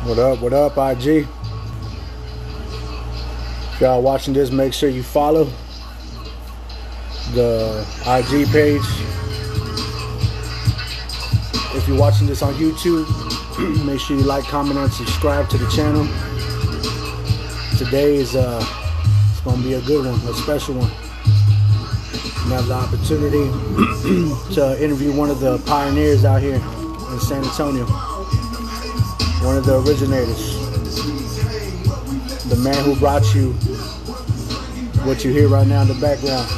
What up, IG? If y'all watching this, make sure you follow the IG page. If you're watching this on YouTube, make sure you like, comment, and subscribe to the channel. Today is it's gonna be a good one, a special one. We have the opportunity to interview one of the pioneers out here in San Antonio, one of the originators, the man who brought you what you hear right now in the background.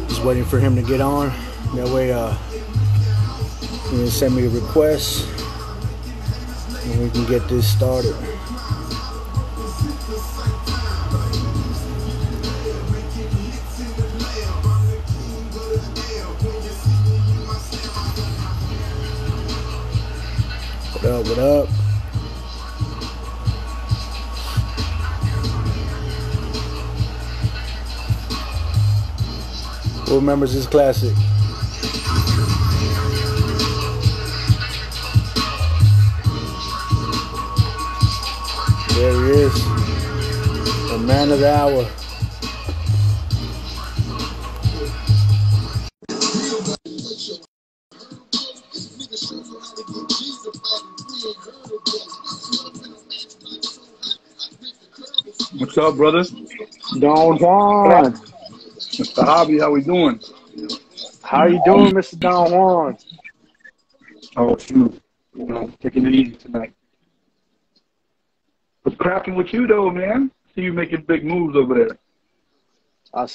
Just waiting for him to get on. That way, you can send me a request and we can get this started. What up, what up? Who remembers this classic? There he is, the man of the hour. What's up, brother? Don Juan. Mr. Hobby, how we doing? How you doing, Mr. Don Juan? Oh, shoot. Taking it easy tonight. What's cracking with you, though, man? See you making big moves over there. I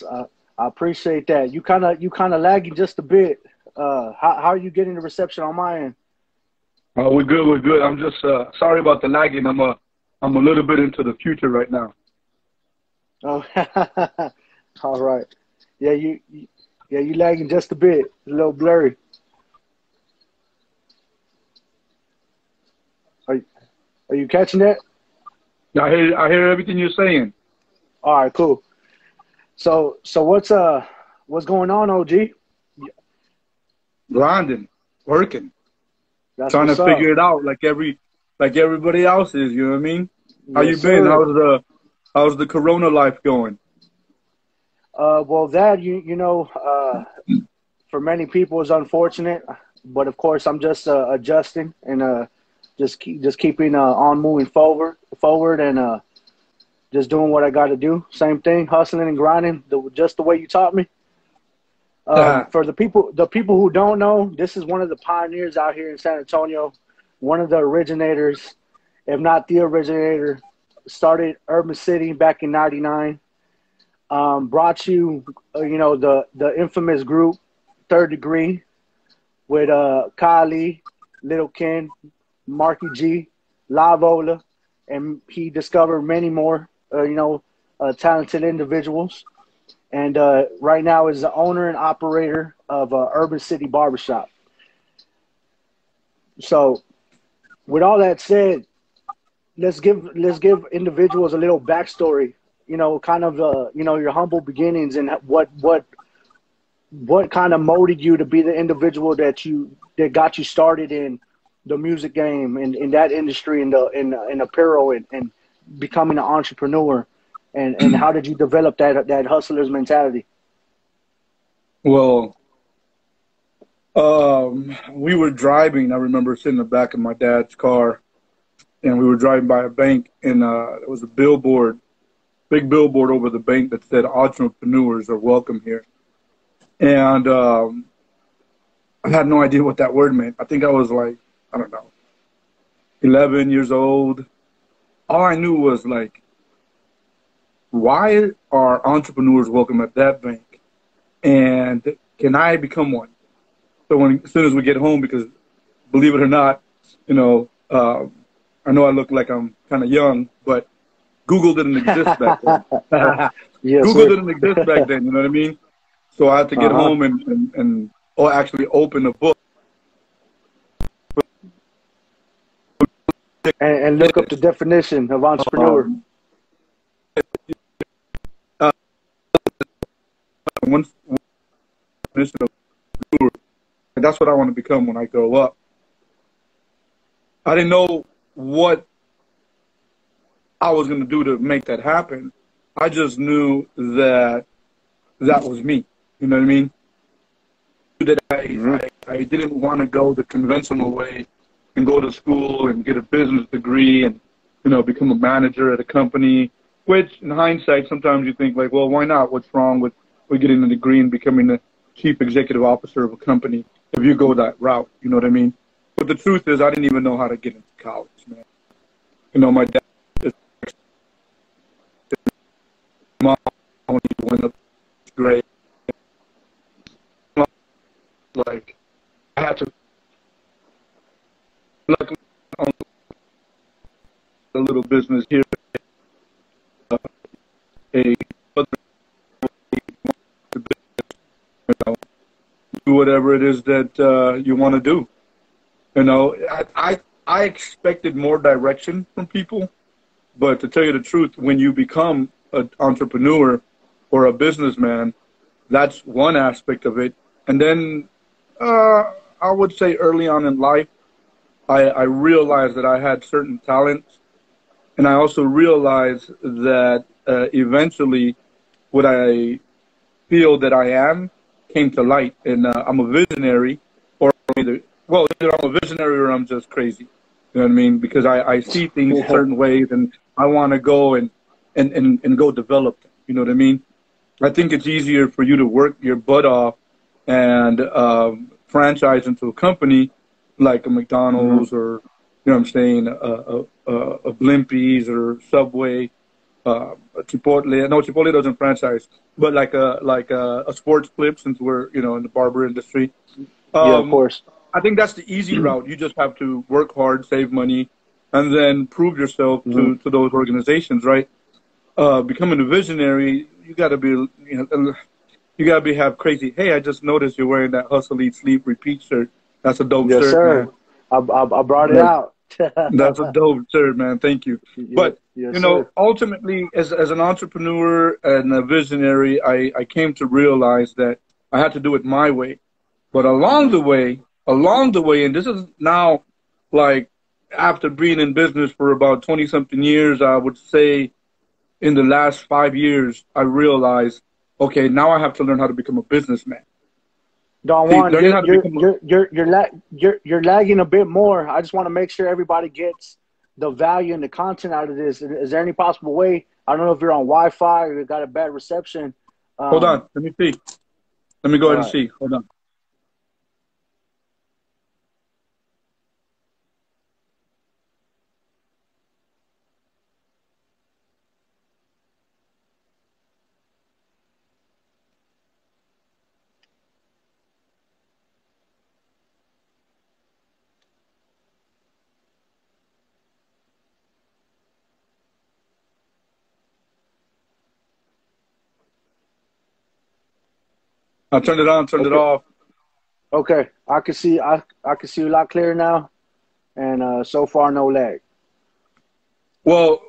appreciate that. You kind of lagging just a bit. How are you getting the reception on my end? Oh, we're good. We're good. I'm just sorry about the lagging. I'm a little bit into the future right now. Oh, all right. Yeah, you lagging just a bit. A little blurry. Are you catching that? I hear everything you're saying. All right, cool. So what's going on, OG? Grinding, working, That's trying to what's figure up. it out like everybody else is. You know what I mean? How Yes, you been? sir. How's the Corona life going? Well, that you know, for many people is unfortunate, but of course I'm just adjusting and just keeping on moving forward and just doing what I got to do. Same thing, hustling and grinding, just the way you taught me. For the people who don't know, this is one of the pioneers out here in San Antonio, one of the originators, if not the originator. Started Urban City back in '99. Brought you, the infamous group, Third Degree, with Kylie, Little Ken, Marky G, Lavola, and he discovered many more, talented individuals. And right now is the owner and operator of Urban City Barbershop. So, with all that said, let's give individuals a little backstory. Kind of your humble beginnings and what kind of molded you to be the individual that got you started in the music game and in that industry in apparel and becoming an entrepreneur, and how did you develop that hustler's mentality? Well, we were driving. I remember sitting in the back of my dad's car, and we were driving by a bank, and there was a big billboard over the bank that said entrepreneurs are welcome here. And I had no idea what that word meant. I think I was like, I don't know, 11 years old. All I knew was like, why are entrepreneurs welcome at that bank? And can I become one? So as soon as we get home, because believe it or not, I know I look like I'm kind of young, but Google didn't exist back then. Yes, Google sir. didn't exist back then, you know what I mean? So I had to get Uh-huh. home and or actually open a book. And look up the definition of entrepreneur. Um, uh, one definition of entrepreneur, and that's what I want to become when I grow up. I didn't know what I was going to do to make that happen. I just knew that that was me. You know what I mean? That Mm-hmm. I didn't want to go the conventional way and go to school and get a business degree and, become a manager at a company, which in hindsight, sometimes you think like, well, why not? What's wrong with getting a degree and becoming the chief executive officer of a company if you go that route? You know what I mean? But the truth is, I didn't even know how to get into college, man. My dad is mom when he went up grade, like I had to luckily own a little business here, a do whatever it is that you want to do. I expected more direction from people, but to tell you the truth, when you become an entrepreneur or a businessman, that's one aspect of it. And then I would say early on in life, I realized that I had certain talents, and I also realized that eventually what I feel that I am came to light, and I'm a visionary, or either I'm a visionary or I'm just crazy. You know what I mean? Because I see things Yeah. certain ways, and I want to go and go develop them. You know what I mean? I think it's easier for you to work your butt off and franchise into a company like a Mm-hmm. McDonald's or, what I'm saying, a Blimpies or Subway, Chipotle. No, Chipotle doesn't franchise, but like a sports clip, since we're in the barber industry. Yeah, of Um, course. I think that's the easy route. You just have to work hard, save money, and then prove yourself Mm-hmm. to those organizations, right? Becoming a visionary, you got to be, you got to be have crazy. Hey, I just noticed you're wearing that hustle, eat, sleep, repeat shirt. That's a dope Yes, shirt, man. sir. I brought it out. That's a dope shirt, man. Thank you. Yeah, But yes, sir. ultimately, as an entrepreneur and a visionary, I came to realize that I had to do it my way. But Mm-hmm. along the way, and this is now like after being in business for about 20 something years, I would say in the last 5 years, I realized, okay, now I have to learn how to become a businessman. Don See, Juan, learning how to become a, you're lagging a bit more. I just want to make sure everybody gets the value and the content out of this. Is there any possible way? I don't know if you're on Wi-Fi or you got a bad reception. hold Um, on, let me see. Let me go all ahead and right. see. Hold on. I turned it on, turned it Okay. off. Okay. I can see you a lot clearer now, and so far no lag. Well,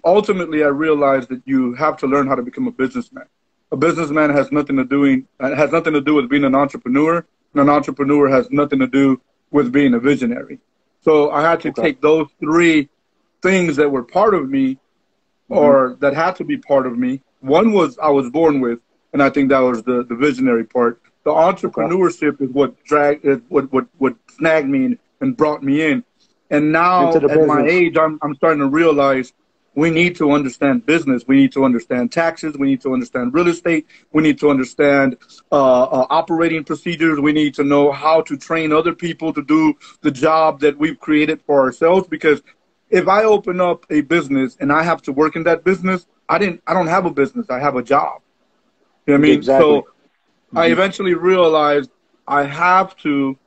ultimately, I realized that you have to learn how to become a businessman. A businessman has nothing to do with being an entrepreneur, and an entrepreneur has nothing to do with being a visionary. So I had to Okay. take those three things that were part of me, Mm-hmm. or that had to be part of me. One was I was born with, and I think that was the visionary part. The Okay. entrepreneurship is what snagged me and brought me in. And Into now the at my business. age, I'm starting to realize we need to understand business. We need to understand taxes. We need to understand real estate. We need to understand operating procedures. We need to know how to train other people to do the job that we've created for ourselves. Because if I open up a business and I have to work in that business, I don't have a business. I have a job. You know what I Yeah, mean? exactly. So I Mm-hmm. eventually realized I have to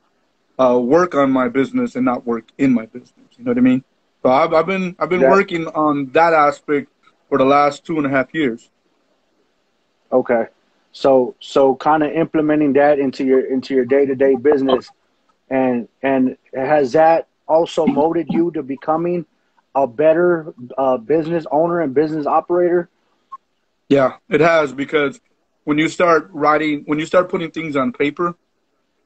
work on my business and not work in my business. You know what I mean? So I've been That working on that aspect for the last 2.5 years. okay. So kind of implementing that into your day-to-day business, and has that also molded you to becoming a better business owner and business operator? Yeah, it has, because when you start writing, when you start putting things on paper,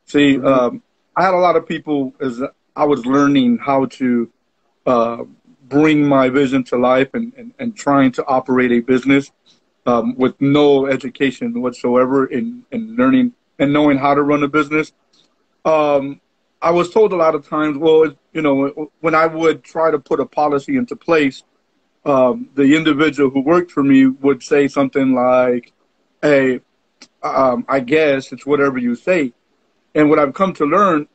see, Hmm. I had a lot of people as I was learning how to uh, bring my vision to life, and trying to operate a business with no education whatsoever in learning and knowing how to run a business. Um, I was told a lot of times, well, when I would try to put a policy into place, the individual who worked for me would say something like, "Hey, I guess it's whatever you say." And what I've come to learn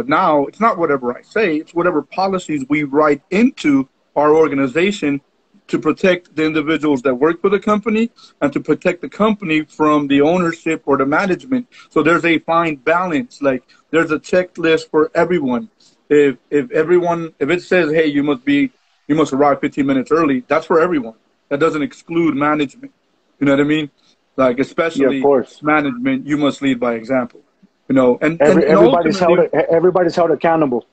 now, it's not whatever I say, it's whatever policies we write into our organization to protect the individuals that work for the company, and to protect the company from the ownership or the management. So there's a fine balance. Like, there's a checklist for everyone. If it says, hey, you must arrive 15 minutes early, that's for everyone. That doesn't exclude management. You know what I mean? Like, Yeah, of especially course. management, you must lead by example. And Everybody's held ultimately, everybody's held accountable.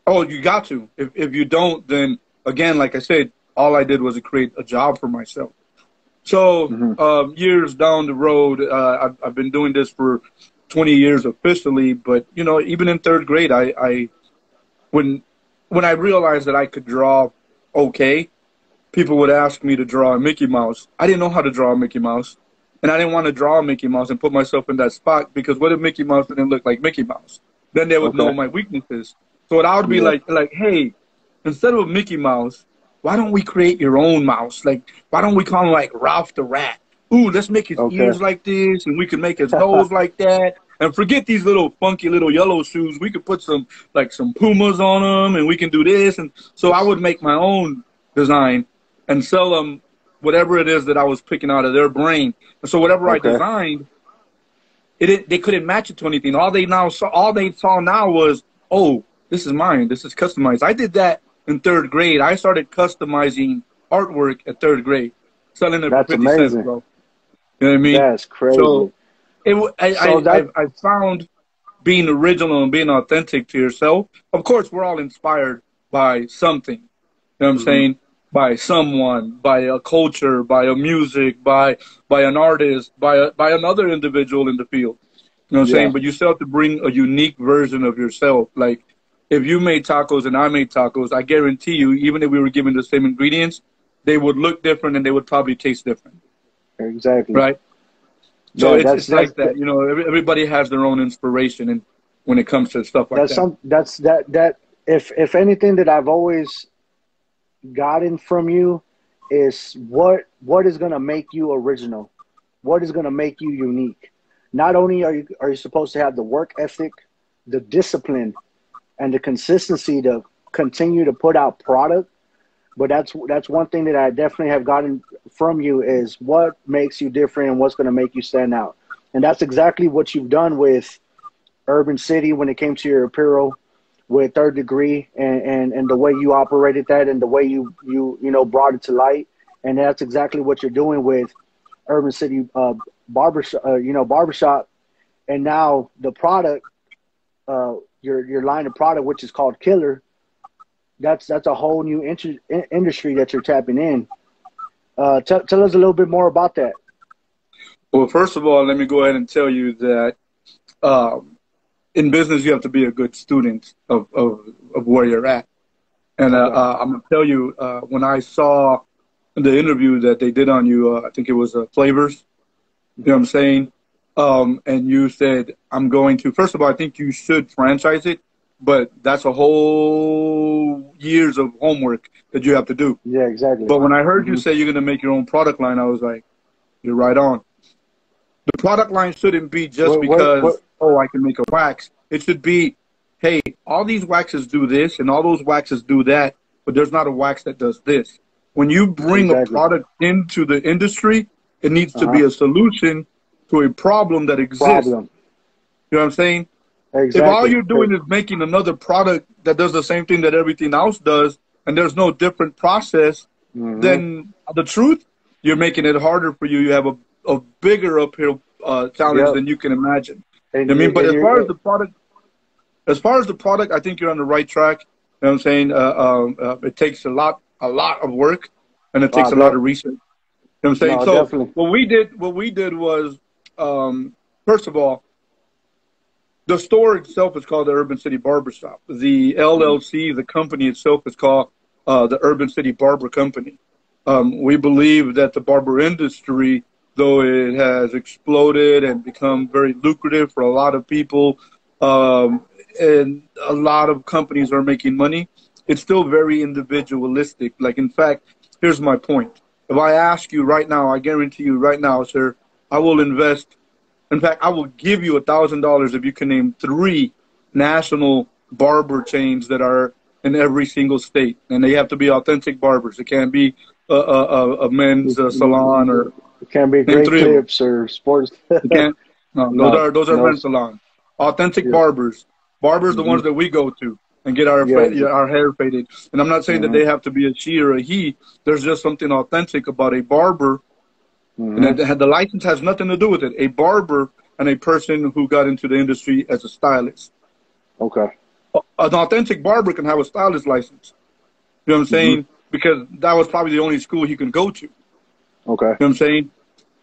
oh, you got to. If you don't, then again, like I said, all I did was create a job for myself. So Hmm. years down the road, I've been doing this for 20 years officially. But even in third grade, I when when I realized that I could draw okay, people would ask me to draw a Mickey Mouse. I didn't know how to draw a Mickey Mouse. And I didn't want to draw a Mickey Mouse and put myself in that spot, because what if Mickey Mouse didn't look like Mickey Mouse? Then they would know Okay. my weaknesses. So I would be Yeah. like, hey, instead of Mickey Mouse, why don't we create your own mouse? Like, why don't we call him like Ralph the Rat? Ooh, let's make his Okay. ears like this, and we can make his nose like that. And forget these little funky little yellow shoes. We could put some Pumas on them, and we can do this. And so I would make my own design and sell them whatever it is that I was picking out of their brain. And so whatever I Okay. designed, they couldn't match it to anything. All they saw now was, oh, this is mine. This is customized. I did that in third grade. I started customizing artwork at third grade, selling it for That's 50 cents, amazing. bro. You know what I mean? That's crazy. So So that. I found being original and being authentic to yourself. Of course, we're all inspired by something. You know what I'm Hmm. saying? By someone, by a culture, by a music, by an artist, by another individual in the field. You know what I'm Yeah. saying? But you still have to bring a unique version of yourself. Like, if you made tacos and I made tacos, I guarantee you, even if we were given the same ingredients, they would look different and they would probably taste different, Exactly. right? So Yeah. it's like that. Everybody has their own inspiration, and when it comes to stuff like That's that. some. That. If anything that I've always gotten from you is what is going to make you original, what is going to make you unique. Not only are you supposed to have the work ethic, the discipline, and the consistency to continue to put out product, but that's one thing that I definitely have gotten from you is what makes you different and what's going to make you stand out. And that's exactly what you've done with Urban City when it came to your apparel, with Third Degree, and the way you operated that and the way you brought it to light. And that's exactly what you're doing with Urban City barbershop, and now the product, your line of product, which is called Killer. That's a whole new industry that you're tapping in. Tell us a little bit more about that. Well, first of all, let me go ahead and tell you that um, in business, you have to be a good student of where you're at. And Okay. I'm going to tell you, when I saw the interview that they did on you, I think it was Flavors, you know what I'm Hmm. saying? And you said, I'm going to, first of all, I think you should franchise it, but that's a whole years of homework that you have to do. Yeah, exactly. But when I heard you Hmm. say you're going to make your own product line, I was like, you're right on. The product line shouldn't be just What? because, oh, I can make a wax. It should be, hey, all these waxes do this and all those waxes do that, but there's not a wax that does this. When you bring a Exactly. product into the industry, it needs Uh to huh. be a solution to a problem that exists. Problem. You know what I'm saying? If all Exactly. you're doing is making another product that does the same thing that everything else does, and there's no different process, Hmm. then the truth, you're making it harder for you. You have a bigger uphill challenge Yep. than you can imagine. And I mean, but and as far as you're the product, I think you're on the right track. You know what I'm saying? It takes a lot of work, and it takes I a lot bet. of research. You know what I'm saying? No, So definitely. what we did was, first of all, the store itself is called the Urban City Barber Shop. The Mhm. LLC, the company itself, is called the Urban City Barber Company. We believe that the barber industry, though it has exploded and become very lucrative for a lot of people, um, and a lot of companies are making money, it's still very individualistic. Like, in fact, here's my point. If I ask you right now, I guarantee you right now, sir, I will invest. In fact, I will give you $1,000 if you can name 3 national barber chains that are in every single state, and they have to be authentic barbers. It can't be a men's salon, or It can be name great 3 of them. clips or sports. You can't. No, No, those are no. men's salons. Authentic Yeah. barbers. Barbers, the Hmm. ones that we go to and get Yeah. our hair faded. And I'm not saying that Hmm. they have to be a she or a he. There's just something authentic about a barber, and Hmm. the license has nothing to do with it. A barber and a person who got into the industry as a stylist. Okay. An authentic barber can have a stylist license. You know what I'm Hmm. saying? Because that was probably the only school he can go to. You Okay. know what I'm saying?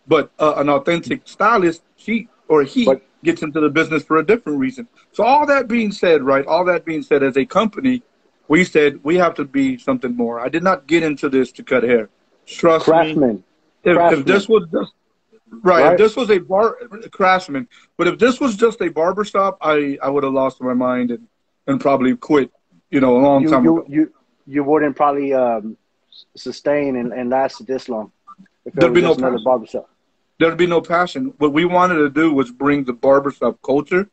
But an authentic stylist, she or he But gets into the business for a different reason. So all that being said, right? All that being said, as a company, we said we have to be something more. I did not get into this to cut hair. Trust me. craftsman, If this craftsman, was just right, if right? this was a craftsman, but if this was just a barber shop, I would have lost my mind and probably quit, a long You time you ago. you you wouldn't probably sustain and last this long if it There'd was be no just another passion. barbershop. There'd be no passion. What we wanted to do was bring the barbershop culture.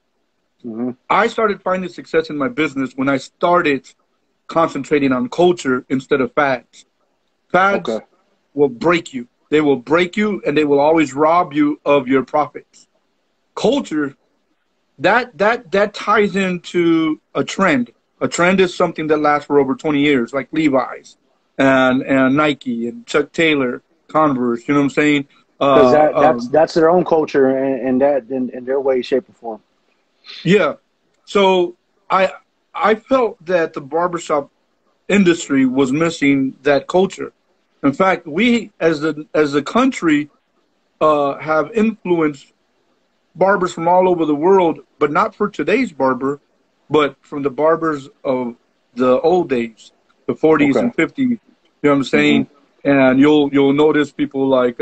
Hmm. I started finding success in my business when I started concentrating on culture instead of fads. Okay. Fads will break you. They will break you, and they will always rob you of your profits. Culture, that ties into a trend. A trend is something that lasts for over 20 years, like Levi's and Nike and Chuck Taylor, Converse. You know what I'm saying? Because Uh, um, that's their own culture and that in their way, shape, or form. yeah. So I I felt that the barbershop industry was missing that culture. In fact, we as a country have influenced barbers from all over the world, but not for today's barber, but from the barbers of the old days, the 40s Okay. and 50s. You know what I'm Hmm. saying? And you'll notice people like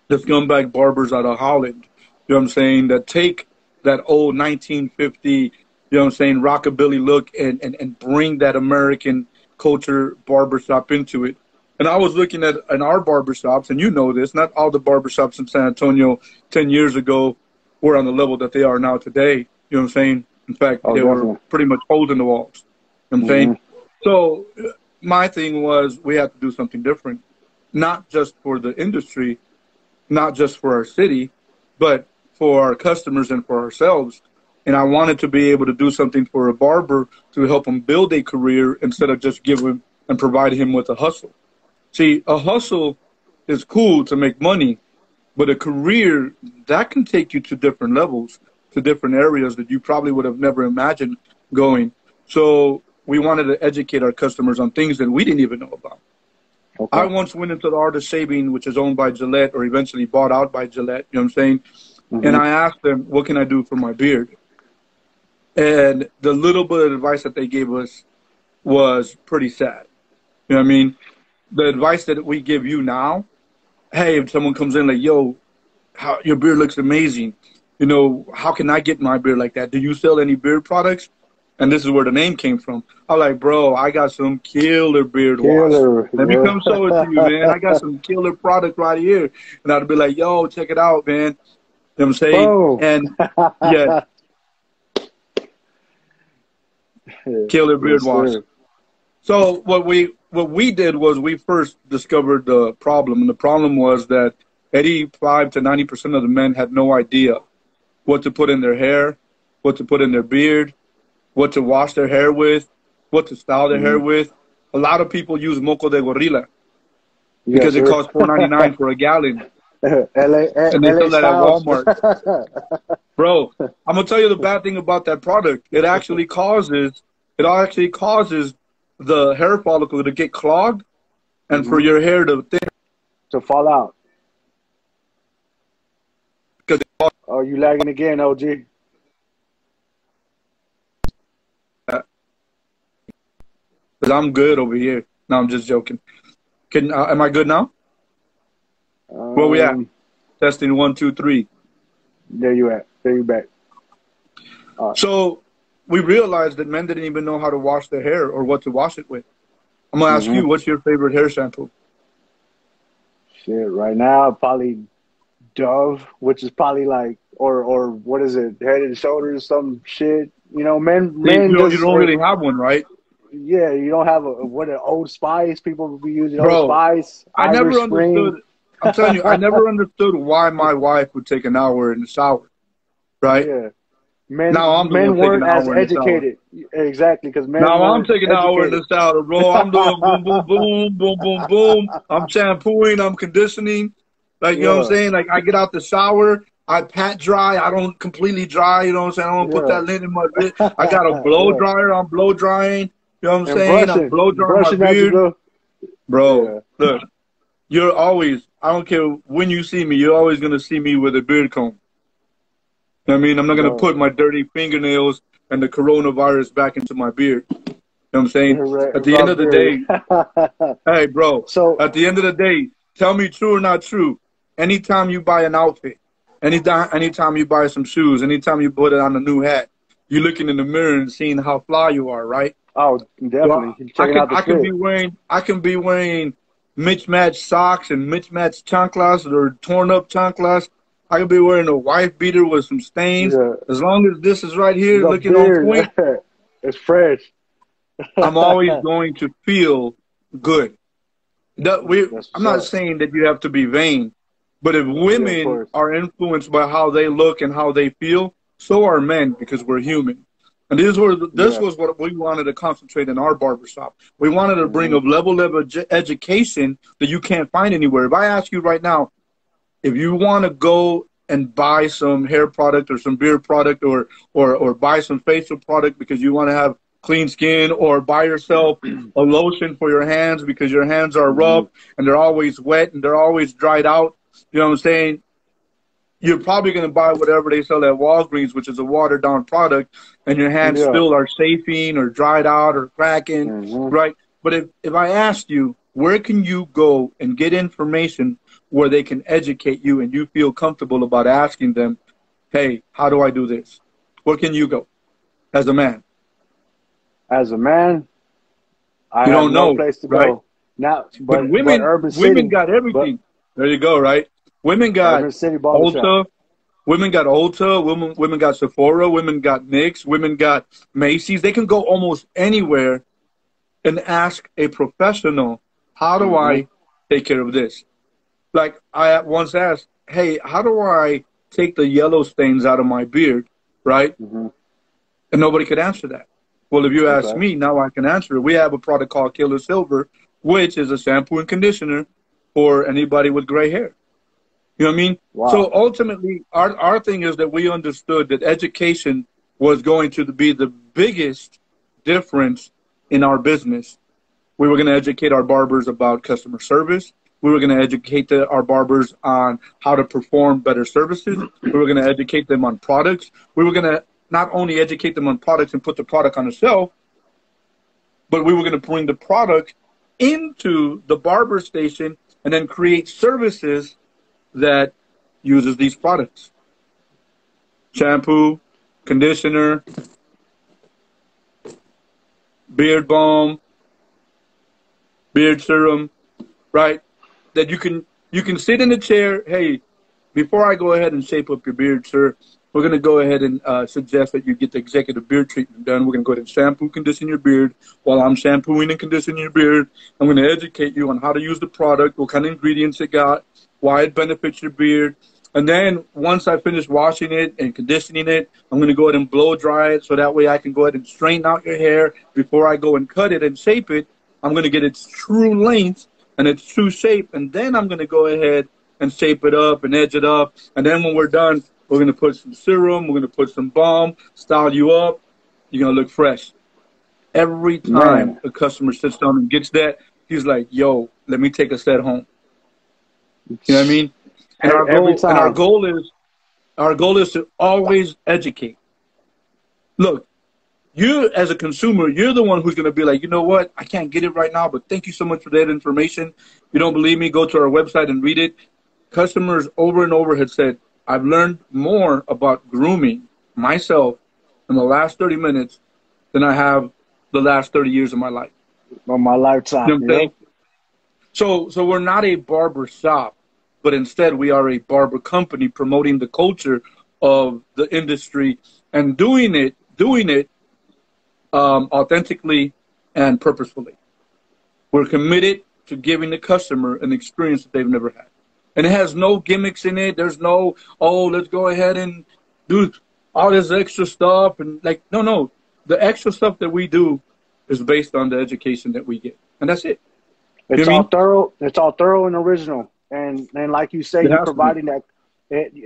the scumbag barbers out of Holland. You know what I'm saying? That take that old 1950, you know what I'm saying, rockabilly look and bring that American culture barbershop into it. And I was looking at in our barbershops, and you know this, not all the barbershops in San Antonio 10 years ago were on the level that they are now today. You know what I'm saying? In fact, Oh, they were definitely. pretty much holes in the walls. You know what I'm Hmm. saying? So my thing was we had to do something different, not just for the industry, not just for our city, but for our customers and for ourselves. And I wanted to be able to do something for a barber to help him build a career instead of just give him and provide him with a hustle. See, a hustle is cool to make money, but a career that can take you to different levels, to different areas that you probably would have never imagined going. So we wanted to educate our customers on things that we didn't even know about. I Okay. once went into the art of shaving, which is owned by Gillette or eventually bought out by Gillette. You know what I'm saying? And Hmm. I asked them, what can I do for my beard? And the little bit of advice that they gave us was pretty sad. You know what I mean? The advice that we give you now, hey, if someone comes in like, yo, your beard looks amazing. How can I get my beard like that? Do you sell any beard products? And this is where the name came from. I'm like, bro, I got some killer beard wash. Killer. Let me come show it to you, man. I got Yeah. some killer product right here. And I'd be like, yo, check it out, man. You know what I'm saying? Boom. And yeah, killer beard Yes, wash. sir. So what we did was we first discovered the problem, and the problem was that 85 to 90% of the men had no idea what to put in their hair, what to put in their beard, what to wash their hair with, what to style their hair Hmm. with. A lot of people use moco de gorilla Yes, because it sir. costs $4.99 for a gallon. and they LA sell that at Styles. Walmart. Bro, I'm gonna tell you the bad thing about that product. It actually causes the hair follicle to get clogged and for Hmm. your hair to thin. To fall out. Because Oh, you lagging again, OG? I'm good over here. No, I'm just joking. Am I good now? Where we at? Um, Testing 1, 2, 3. there you at. There you back. So we realized that men didn't even know how to wash their hair or what to wash it with. I'm gonna ask Hmm. you, what's your favorite hair shampoo? Shit, right now probably Dove, which is probably like, or what is it? Head and Shoulders, some shit. You know, men You just don't really have one, right? yeah. You don't have a what an Old Spice. People will be using Old Bro, Spice, I Irish never Spring. understood. I'm telling you, I never understood why my wife would take an hour in the shower, right? Yeah, Now I'm the one men taking weren't an as hour in the shower. educated. Exactly, because men Now I'm weren't taking an hour in educated. the shower, bro. I'm doing boom, boom, boom, boom, boom, boom. I'm shampooing, I'm conditioning. Like, you know what I'm Yeah, saying? Like, I get out the shower, I pat dry. I don't completely dry, you know what I'm saying? I don't put yeah, that lint in my beard. I got a blow yeah. dryer, I'm blow drying. You know what I'm And saying? I'm blow drying my brushing as you beard. go. Bro, Yeah, look, you're always, I don't care when you see me, you're always going to see me with a beard comb. I mean, I'm not going to no, put my dirty fingernails and the coronavirus back into my beard. You know what I'm saying? At the end Rob of the Berry. day, hey, bro, So at the end of the day, tell me true or not true. Anytime you buy an outfit, anytime you buy some shoes, anytime you put it on a new hat, you're looking in the mirror and seeing how fly you are, right? oh, So definitely checking out the fit. I can be wearing mismatched socks and mismatched chanclas or torn up chanclas. I could be wearing a wife beater with some stains. Yeah, As long as this is right here the looking on beard, point, it's fresh. I'm always going to feel good. That's I'm what's not up. saying that you have to be vain, but if Yeah, of women course. are influenced by how they look and how they feel, so are men because we're human. And this Yeah. was what we wanted to concentrate in our barbershop. We wanted to bring Hmm. a level of education that you can't find anywhere. If I ask you right now, if you want to go and buy some hair product or some beard product or buy some facial product because you want to have clean skin or buy yourself a lotion for your hands because your hands are Hmm. rough and they're always wet and they're always dried out, you know what I'm saying? You're probably going to buy whatever they sell at Walgreens, which is a watered down product, and your hands Yeah. still are chafing or dried out or cracking, Hmm. right? But if I asked you, where can you go and get information where they can educate you and you feel comfortable about asking them, hey, how do I do this? Where can you go as a man? As a man, I You have don't no know, place to right? go now, But but Urban women City, got but everything. There you go, right? Women got Urban City Barbershop. Ulta. Women got Sephora, women got NYX, women got Macy's. They can go almost anywhere and ask a professional, how do Hmm. I take care of this? Like I once asked, hey, how do I take the yellow stains out of my beard, right? Hmm. And nobody could answer that. Well, if you ask Okay. me, now I can answer it. We have a product called Killer Silver, which is a shampoo and conditioner for anybody with gray hair. You know what I mean? So Wow. ultimately, our thing is that we understood that education was going to be the biggest difference in our business. We were going to educate our barbers about customer service. We were going to educate our barbers on how to perform better services. We were going to educate them on products. We were going to not only educate them on products and put the product on the shelf, but we were going to bring the product into the barber station and then create services that uses these products: shampoo, conditioner, beard balm, beard serum, right? That you can sit in a chair. Hey, before I go ahead and shape up your beard, sir, we're going to go ahead and suggest that you get the executive beard treatment done. We're going to go ahead and shampoo, condition your beard. While I'm shampooing and conditioning your beard, I'm going to educate you on how to use the product, what kind of ingredients it got, why it benefits your beard. And then once I finish washing it and conditioning it, I'm going to go ahead and blow dry it so that way I can go ahead and straighten out your hair before I go and cut it and shape it. I'm going to get its true length and its true shape, and then I'm going to go ahead and shape it up and edge it up. And then when we're done, we're going to put some serum, we're going to put some balm, style you up. You're going to look fresh. Every time Man. a customer sits down and gets that, he's like, yo, let me take a set home. You know what I mean? And Every time. our goal is to always educate. Look, you as a consumer, you're the one who's going to be like, you know what? I can't get it right now, but thank you so much for that information. You don't believe me? Go to our website and read it. Customers over and over had said, I've learned more about grooming myself in the last 30 minutes than I have the last 30 years of my life. On my lifetime. You know what I'm saying? So we're not a barber shop, but instead we are a barber company promoting the culture of the industry and doing it authentically and purposefully. We're committed to giving the customer an experience that they've never had. And it has no gimmicks in it. There's no, oh, let's go ahead and do all this extra stuff. And like, no. The extra stuff that we do is based on the education that we get. And that's it. It's all thorough. It's all thorough and original. And like you say, you're providing that.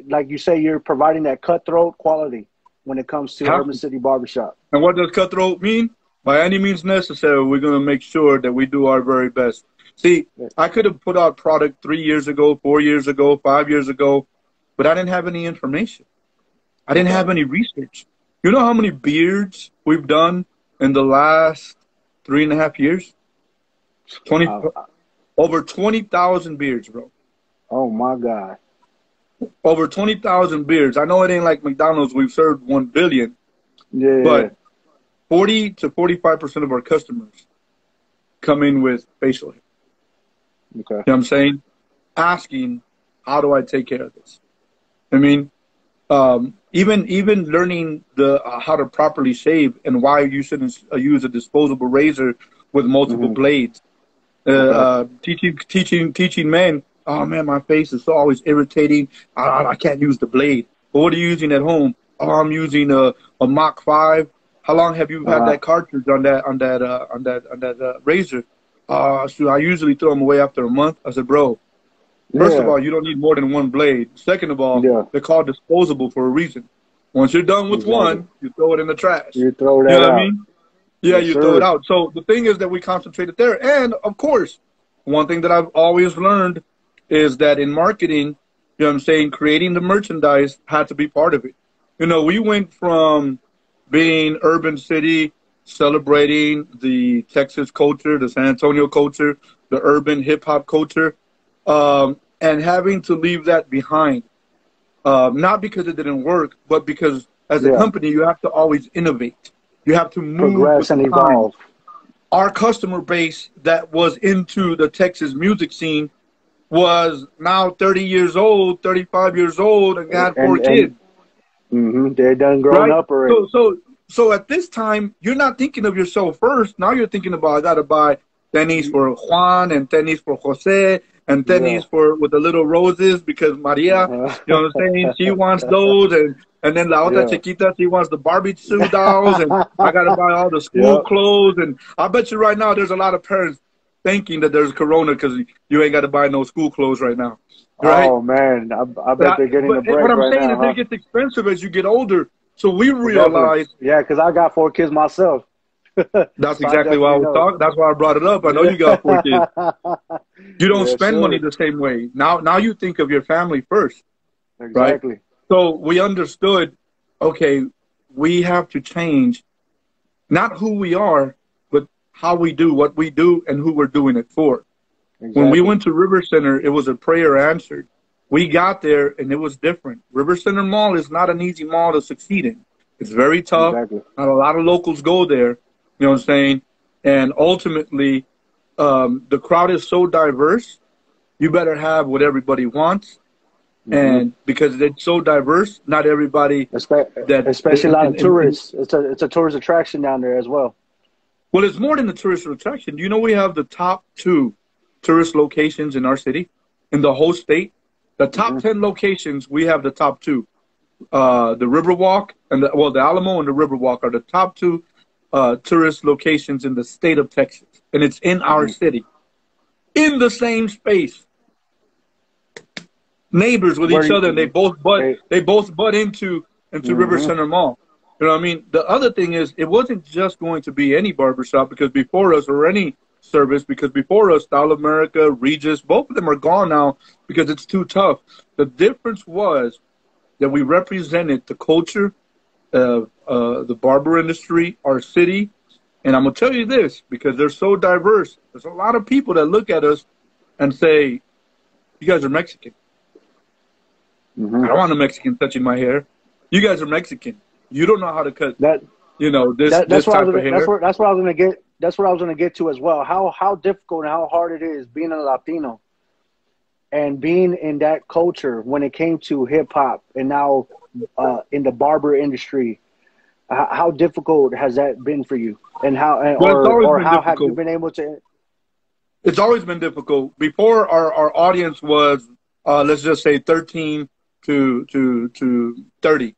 Like you say, you're providing that cutthroat quality when it comes to Urban City Barbershop. And what does cutthroat mean? By any means necessary, we're going to make sure that we do our very best. See, I could have put out product 3 years ago, 4 years ago, 5 years ago, but I didn't have any information. I didn't have any research. You know how many beards we've done in the last 3.5 years? Over 20,000 beards, bro. Oh my God. Over 20,000 beards. I know it ain't like McDonald's. We've served 1 billion. Yeah. But 40 to 45% of our customers come in with facial hair. Okay. You know what I'm saying? Asking, how do I take care of this? I mean, even learning the how to properly shave and why you shouldn't use a disposable razor with multiple blades. Teaching men, oh man, my face is always irritating. I can't use the blade. But what are you using at home? Oh, I'm using a Mach 5. How long have you had that cartridge on that razor? So I usually throw them away after a month. I said, bro, first of all, you don't need more than 1 blade. Second of all, they're called disposable for a reason. Once you're done with one, you throw it in the trash. You throw that out. You know what I mean? Yeah, you throw it out. So the thing is that we concentrated there. And, of course, one thing that I've always learned is that in marketing, you know what I'm saying, creating the merchandise had to be part of it. You know, we went from being Urban City, celebrating the Texas culture, the San Antonio culture, the urban hip-hop culture, and having to leave that behind. Not because it didn't work, but because as a company, you have to always innovate. You have to move, progress, and evolve. Our customer base that was into the Texas music scene was now 30 years old, 35 years old, and got 4 kids. They're done grown up already. So at this time, you're not thinking of yourself first. Now you're thinking about, I got to buy tenis for Juan and tenis for Jose and tenis with the little roses because Maria, you know what I'm saying? She wants those. And then La Otra Chiquita, she wants the Barbie suit dolls. And I got to buy all the school clothes. And I bet you right now there's a lot of parents thinking that there's Corona because you ain't got to buy no school clothes right now. Right? Oh, man. I bet they're getting a break what I'm right saying now. is it gets expensive as you get older. So we realized. Yeah, because I got 4 kids myself. That's exactly why I was talking. That's why I brought it up. I know you got 4 kids. You don't spend money the same way. Now you think of your family first. Exactly. Right? So we understood, okay, we have to change not who we are, but how we do what we do and who we're doing it for. Exactly. When we went to River Center, it was a prayer answered. We got there and it was different. River Center Mall is not an easy mall to succeed in. It's very tough. Exactly. Not a lot of locals go there. You know what I'm saying? And ultimately, the crowd is so diverse, you better have what everybody wants. And because it's so diverse, not everybody. Especially a lot of tourists. It's a tourist attraction down there as well. Well, it's more than a tourist attraction. Do you know we have the top 2 tourist locations in our city, in the whole state? The top 10 locations, we have the top 2. The Riverwalk and the Alamo and the Riverwalk are the top 2 tourist locations in the state of Texas, and it's in our city, in the same space. neighbors with Where each other, and they, they both butt into River hmm Center Mall. You know what I mean? The other thing is, it wasn't just going to be any barbershop because before us, or any service, because before us, Style America, Regis, both of them are gone now because it's too tough. The difference was that we represented the culture of the barber industry, our city. And I'm going to tell you this, because they're so diverse. There's a lot of people that look at us and say, you guys are Mexican. hmm I don't want a Mexican touching my hair. You guys are Mexican. You don't know how to cut, that this that's what I was type of hair. that's what I was gonna get. That's what I was gonna get to as well. How difficult and how hard it is being a Latino and being in that culture when it came to hip hop and now in the barber industry. How difficult has that been for you? And how Well, it's always or been how have you difficult. been able to? It's always been difficult. Before, our audience was, let's just say 13 to 30,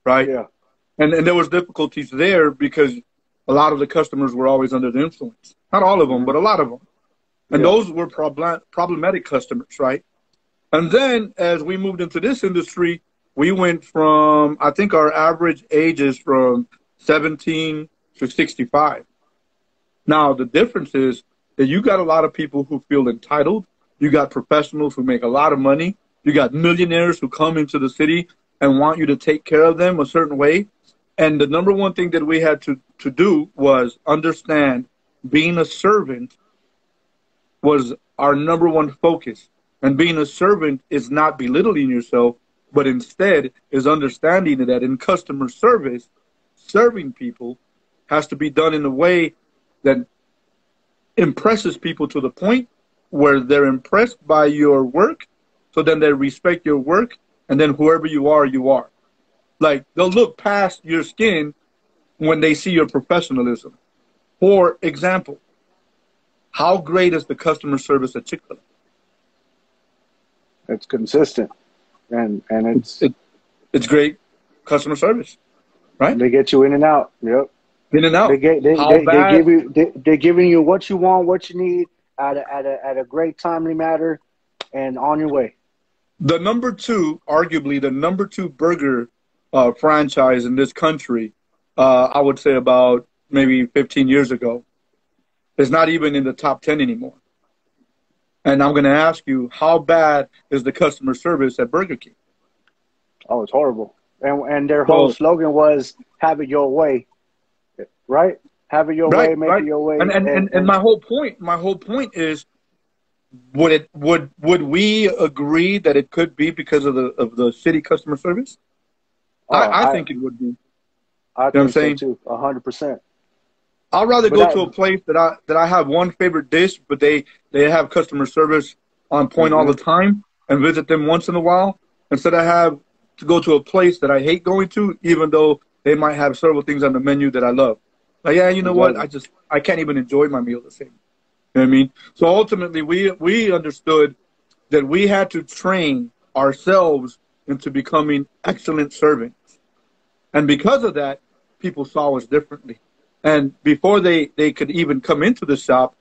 right? Yeah. And there was difficulties there because a lot of the customers were always under the influence. Not all of them, hmm but a lot of them. And Yeah. those were problematic customers, right? And then as we moved into this industry, we went from, I think our average age is from 17 to 65. Now, the difference is that you got a lot of people who feel entitled. You got professionals who make a lot of money. You got millionaires who come into the city and want you to take care of them a certain way. And the number one thing that we had to do was understand being a servant was our number one focus. And being a servant is not belittling yourself, but instead is understanding that in customer service, serving people has to be done in a way that impresses people to the point where they're impressed by your work. So then they respect your work. And then whoever you are, you are. Like, they'll look past your skin when they see your professionalism. For example, how great is the customer service at Chick-fil-A? It's consistent, and It's great customer service, right? they get you in and out. Yep. In and They out. get How they bad? give you they're giving you what you want, what you need at a great timely matter, and on your way. The number two, arguably the number two burger franchise in this country, I would say about maybe 15 years ago, is not even in the top 10 anymore. And I'm going to ask you, how bad is the customer service at Burger King? Oh, it's horrible. And their whole So, slogan was "Have it your way," right? Have it your way, right, make it right. your way, And my whole point is, would we agree that it could be because of the shitty customer service? oh, I think it would be. You I know what I'm think so saying? too, 100%. I'd rather But go to a place that I have one favorite dish, but they have customer service on point all hmm the time, and visit them once in a while, instead of have to go to a place that I hate going to, even though they might have several things on the menu that I love. Like, yeah, you know what? exactly. I can't even enjoy my meal the same. You know what I mean? So ultimately, we understood that we had to train ourselves into becoming excellent servants. And because of that, people saw us differently. And before they could even come into the shop,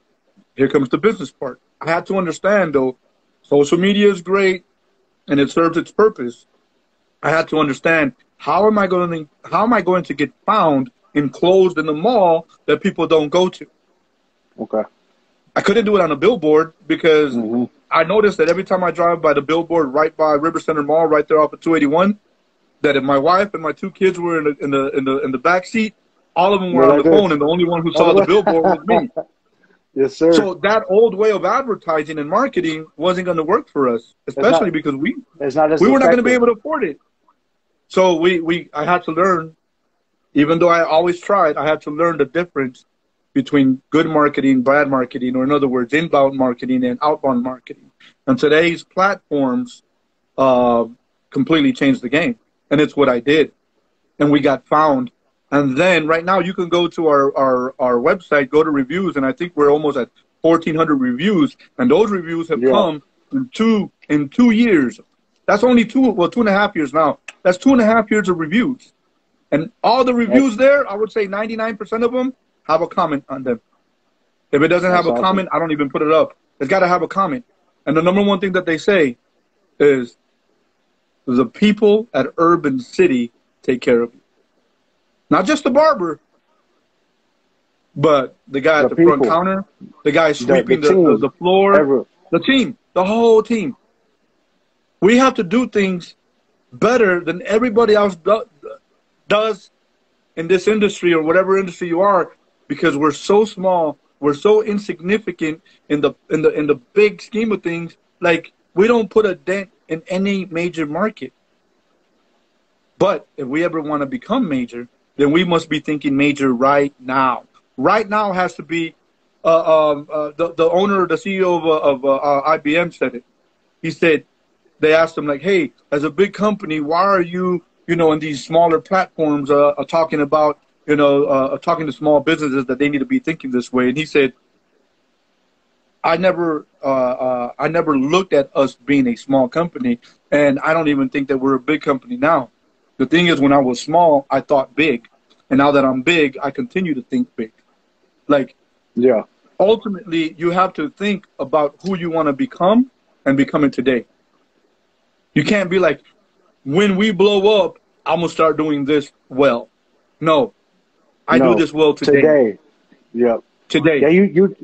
here comes the business part. I had to understand, though, social media is great and it serves its purpose. I had to understand, how am I going to get found enclosed in the mall that people don't go to? Okay. I couldn't do it on a billboard because hmm I noticed that every time I drive by the billboard right by River Center Mall, right there off of 281, that if my wife and my two kids were in the back seat, all of them were You're on like the phone, this. and the only one who saw the billboard was me. Oh, yes, sir. So that old way of advertising and marketing wasn't going to work for us, It's especially not. because we It's not as we were not going to be effective. able to afford it. So I had to learn, even though I always tried, I had to learn the difference between good marketing, bad marketing, or in other words, inbound marketing and outbound marketing. And today's platforms uh, completely changed the game, and it's what I did. And we got found. And then right now you can go to our website, go to reviews, and I think we're almost at 1,400 reviews. And those reviews have Yeah. come in 2 years. That's only 2.5 years now. That's 2.5 years of reviews. And all the That, reviews there, I would say 99% of them have a comment on them. If it doesn't have that's a awesome. comment, I don't even put it up. It's got to have a comment. And the number one thing that they say is, the people at Urban City take care of you. Not just the barber, but the guy The at the front people, counter, the guy the sweeping team, the floor, ever. the team, the whole team. We have to do things better than everybody else does in this industry or whatever industry you are, because we're so small, we're so insignificant in the big scheme of things. Like, we don't put a dent in any major market. But if we ever want to become major, then we must be thinking major right now. Right now has to be the owner, the CEO of IBM said it. He said, they asked him, like, hey, as a big company, why are you, in these smaller platforms talking about, talking to small businesses that they need to be thinking this way? And he said, I never looked at us being a small company, and I don't even think that we're a big company now. The thing is, when I was small, I thought big, and now that I'm big, I continue to think big. Like, Yeah. ultimately, you have to think about who you want to become and become it today. You can't be like, when we blow up, I'm gonna start doing this well. No, I do No. this well today. Today. Yep. Yeah. Today.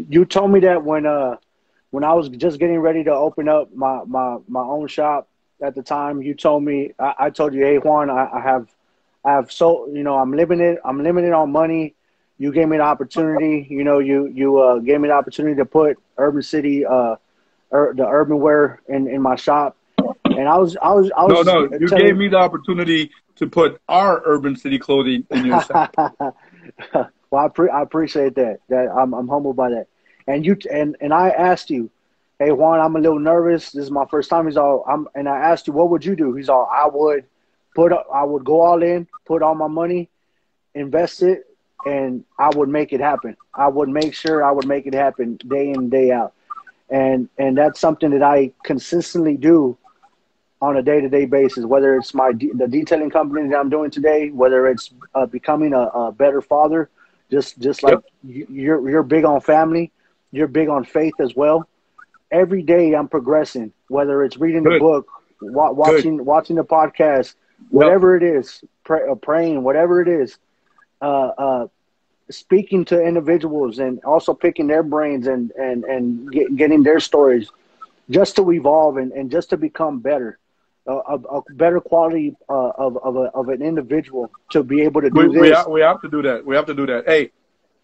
You told me that when I was just getting ready to open up my own shop at the time. You told me, I told you, hey Juan, I have so, I'm limited on money. You gave me the opportunity. You gave me the opportunity to put Urban City, the urban wear in my shop. And I was No, you gave telling. me the opportunity to put our Urban City clothing in your shop. Well, I appreciate that. I'm humbled by that. And I asked you, hey Juan, I'm a little nervous. This is my first time. And I asked you, what would you do? He's all, I would go all in, put all my money, invest it, and I would make it happen. I would make sure I would make it happen day in, day out. And that's something that I consistently do on a day-to-day basis, whether it's the detailing company that I'm doing today, whether it's becoming a better father, just like Yep. you're big on family, you're big on faith as well. Every day I'm progressing, whether it's reading the Good. book, Good. watching the podcast, Yep. whatever it is, praying, whatever it is, uh, speaking to individuals and also picking their brains and getting their stories just to evolve and just to become better. A better quality of an individual to be able to do this. We have to do that. We have to do that. Hey,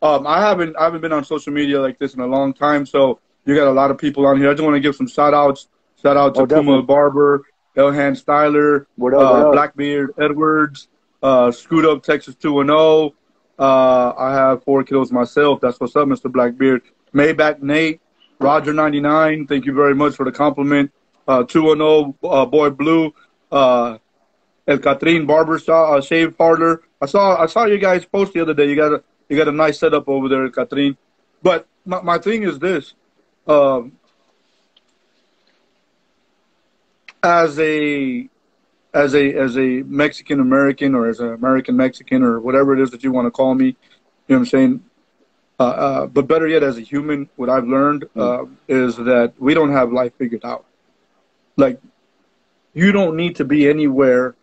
I haven't been on social media like this in a long time, so you got a lot of people on here. I just want to give some shout outs. Shout out to Oh, Puma definitely. Barber, Elhan Styler, What up? What up? Blackbeard Edwards, Scoot Up Texas 210. I have 4 kills myself. That's what's up, Mr. Blackbeard. Maybach Nate, Roger 99. Thank you very much for the compliment. 210 Boy Blue, El Catrin Barber Shave Parlor. I saw you guys post the other day. You got a nice setup over there, El Catrin. But my thing is this: um, as a as a Mexican American, or as an American Mexican, or whatever it is that you want to call me, you know what I'm saying? But better yet, as a human, what I've learned is that we don't have life figured out. Like, you don't need to be anywhere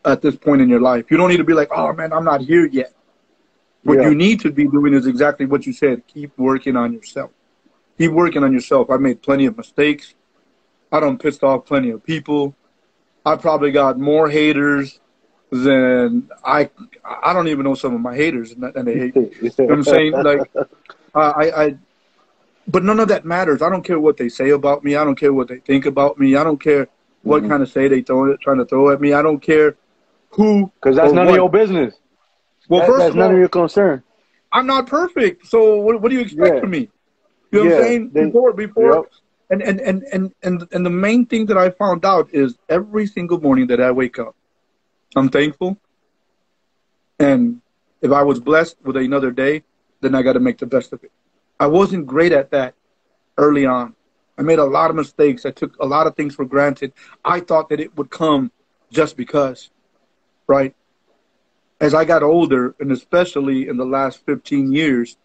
at this point in your life. You don't need to be like, oh man, I'm not here yet. What Yeah. you need to be doing is exactly what you said. Keep working on yourself. Keep working on yourself. I made plenty of mistakes. I done pissed off plenty of people. I probably got more haters than I don't even know some of my haters, and they hate me. You know what I'm saying? Like, I but none of that matters. I don't care what they say about me. I don't care what they think about me. I don't care what Mhm. kind of shade they trying to throw at me. I don't care who Because that's or none of what. your business. Well, first That's of none of all, your concern. I'm not perfect. So what do you expect Yeah. from me? You know what I'm Yeah. saying? They. Before, Yep. and the main thing that I found out is every single morning that I wake up, I'm thankful. And if I was blessed with another day, then I got to make the best of it. I wasn't great at that early on. I made a lot of mistakes. I took a lot of things for granted. I thought that it would come just because, right? As I got older, and especially in the last 15 years,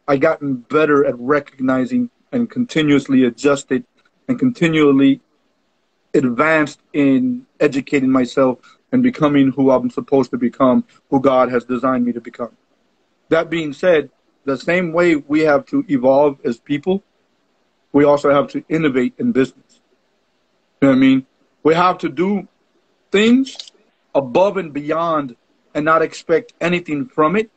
I gotten better at recognizing and continuously adjusted and continually advanced in educating myself and becoming who I'm supposed to become, who God has designed me to become. That being said, the same way we have to evolve as people, we also have to innovate in business. You know what I mean? We have to do things above and beyond and not expect anything from it.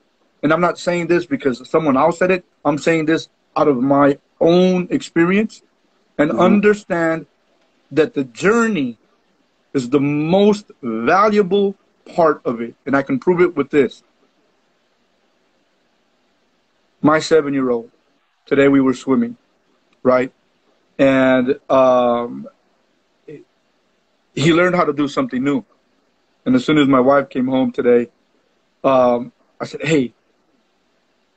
And I'm not saying this because someone else said it. I'm saying this out of my own experience, and understand that the journey is the most valuable part of it. And I can prove it with this. My 7-year-old, today we were swimming, right? And he learned how to do something new. And as soon as my wife came home today, I said, hey,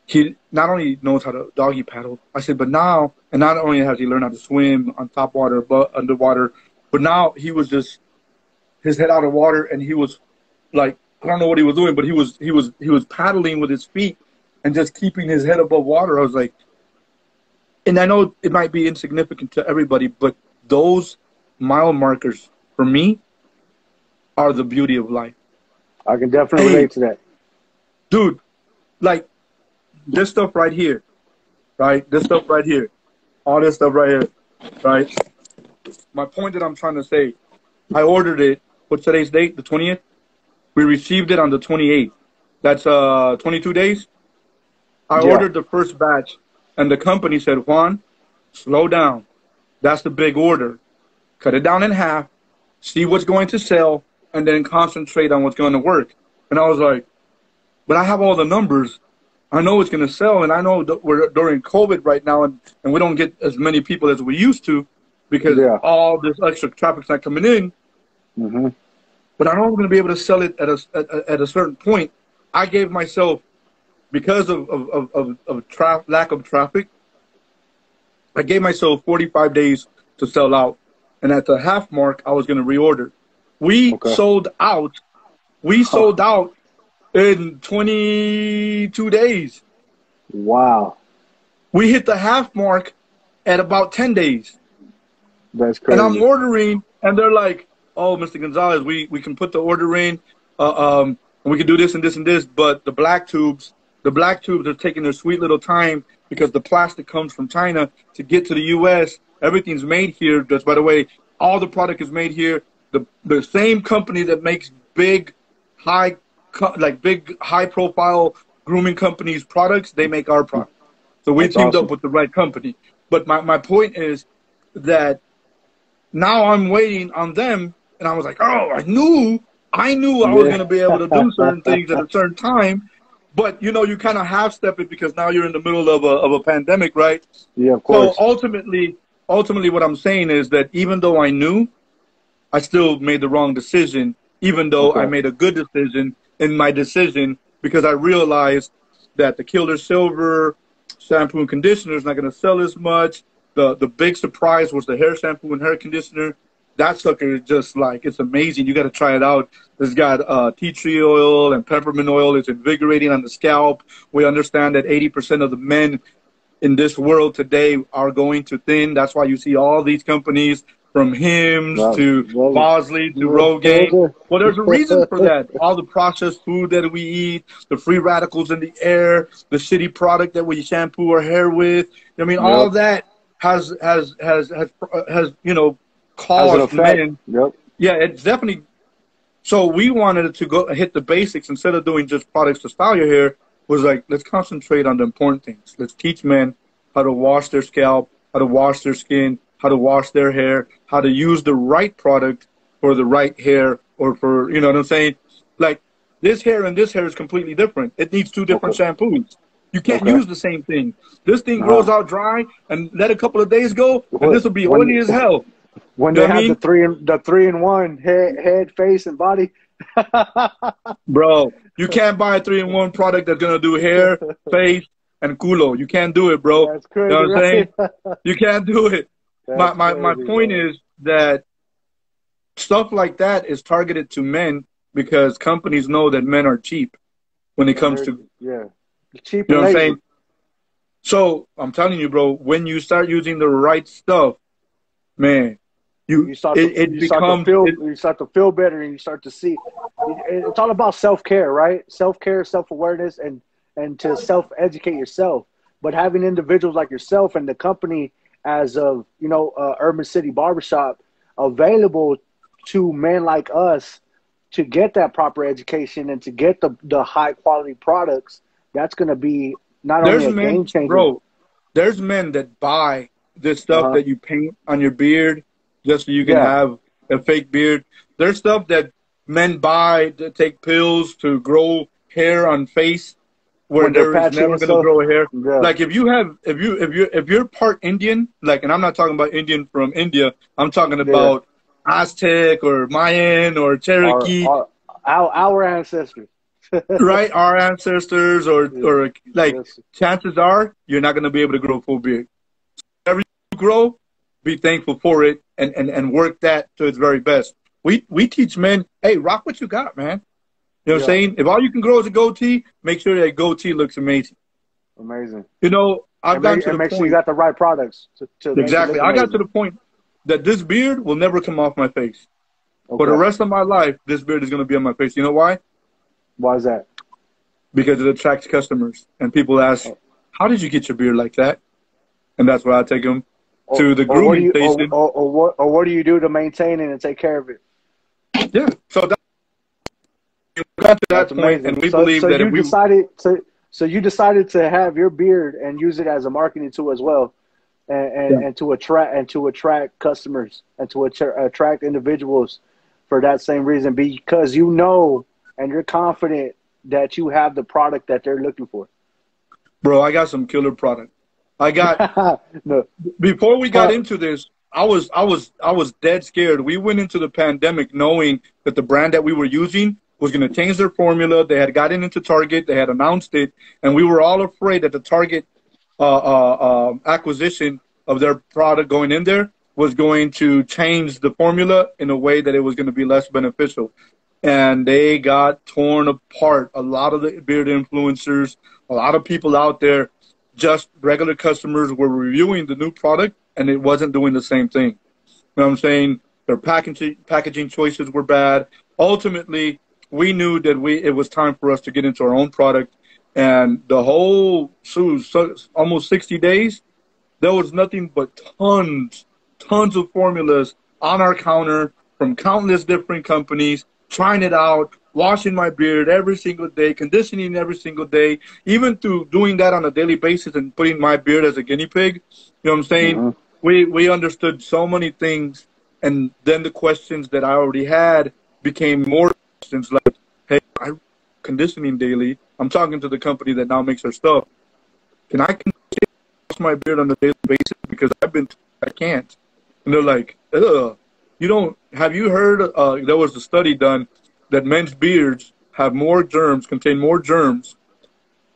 he not only knows how to doggy paddle, I said, but now, and not only has he learned how to swim on top water, but underwater, but now he was just his head out of water, and he was like, I don't know what he was doing, but he was paddling with his feet and just keeping his head above water. I was like, and I know it might be insignificant to everybody, but those mile markers for me are the beauty of life. I can definitely relate to that. Dude, like this stuff right here, right? This stuff right here, all this stuff right here, right? My point that I'm trying to say, I ordered it. What's today's date? The 20th? We received it on the 28th. That's 22 days. I ordered the first batch, and the company said, Juan, slow down. That's the big order. Cut it down in half, see what's going to sell, and then concentrate on what's going to work. And I was like, but I have all the numbers. I know it's going to sell, and I know that we're during COVID right now, and we don't get as many people as we used to because all this extra traffic's not coming in. But I know I'm going to be able to sell it at a certain point. I gave myself, because of lack of traffic, I gave myself 45 days to sell out. And at the half mark, I was going to reorder. We sold out. We sold out in 22 days. Wow. We hit the half mark at about 10 days. That's crazy. And I'm ordering, and they're like, oh, Mr. Gonzalez, we can put the order in, and we can do this and this and this, but the black tubes are taking their sweet little time because the plastic comes from China to get to the U.S. Everything's made here. Just, by the way, all the product is made here. The same company that makes big high-profile grooming companies' products, they make our product. So we teamed up with the right company. But my point is that now I'm waiting on them, and I was like, oh, I knew I was going to be able to do certain things at a certain time. But, you know, you kind of half-step it because now you're in the middle of a pandemic, right? Yeah, of course. So ultimately what I'm saying is that even though I knew, I still made the wrong decision, even though I made a good decision in my decision, because I realized that the Killer Silver shampoo and conditioner is not going to sell as much. The big surprise was the hair shampoo and hair conditioner. That sucker is just like, it's amazing. You got to try it out. It's got tea tree oil and peppermint oil. It's invigorating on the scalp. We understand that 80% of the men in this world today are going to thin. That's why you see all these companies from Hims to Bosley to Rogaine. Well, there's a reason for that. All the processed food that we eat, the free radicals in the air, the shitty product that we shampoo our hair with. I mean, all that has you know, caused men. Yeah, it's definitely. So we wanted to go hit the basics instead of doing just products to style your hair. Was like, let's concentrate on the important things. Let's teach men how to wash their scalp, how to wash their skin, how to wash their hair, how to use the right product for the right hair, or for, you know what I'm saying? Like, this hair and this hair is completely different. It needs two different shampoos. You can't use the same thing. This thing grows out dry and let a couple of days go, and this will be oily as hell. When they have the three in one, head, face, and body. Bro, you can't buy a 3-in-1 product that's gonna do hair, face, and culo. You can't do it, bro. That's crazy. You know what I'm saying? You can't do it. My point is that stuff like that is targeted to men because companies know that men are cheap when it comes to cheap. You know what I'm saying? So I'm telling you, bro, when you start using the right stuff, man, You it becomes you start to feel better, and you start to see. It's all about self-care, right? Self-care, self-awareness, and to self-educate yourself. But having individuals like yourself and the company as of, Urban City Barbershop available to men like us to get that proper education and to get the high quality products, that's going to be not only a game changer. Bro, there's men that buy this stuff that you paint on your beard just so you can have a fake beard. There's stuff that men buy to take pills to grow hair on face where there is never going to grow a hair. Yeah. Like if you're part Indian, like, and I'm not talking about Indian from India, I'm talking about Aztec or Mayan or Cherokee. Our ancestors. Right, our ancestors or chances are you're not going to be able to grow a full beard. Whatever you grow, be thankful for it and work that to its very best. We teach men, hey, rock what you got, man. You know what I'm saying? If all you can grow is a goatee, make sure that goatee looks amazing. Amazing. I've gotten to the point. Make sure you got the right products. Exactly. I got to the point that this beard will never come off my face. Okay. For the rest of my life, this beard is going to be on my face. You know why? Why is that? Because it attracts customers. And people ask, how did you get your beard like that? And that's why I take them to the grooming station. What do you do to maintain it and take care of it? Yeah. So that's amazing. And we believe that if we decided to have your beard and use it as a marketing tool as well, and to attract customers and to attract individuals for that same reason, because and you're confident that you have the product that they're looking for. Bro, I got some killer product. I got before we got into this, I was dead scared. We went into the pandemic knowing that the brand that we were using was going to change their formula. They had gotten into Target. They had announced it. And we were all afraid that the Target acquisition of their product going in there was going to change the formula in a way that it was going to be less beneficial. And they got torn apart. A lot of the beard influencers, a lot of people out there, just regular customers were reviewing the new product, and it wasn't doing the same thing. You know what I'm saying? Their packaging choices were bad. Ultimately, we knew that it was time for us to get into our own product. And the whole almost 60 days, there was nothing but tons of formulas on our counter from countless different companies, trying it out, washing my beard every single day, conditioning every single day, even through doing that on a daily basis and putting my beard as a guinea pig. You know what I'm saying? Mm-hmm. We understood so many things, and then the questions that I already had became more questions like, hey, I'm conditioning daily. I'm talking to the company that now makes our stuff. Can I wash my beard on a daily basis? Because I can't. And they're like, ugh. Have you heard, there was a study done that men's beards have more germs, contain more germs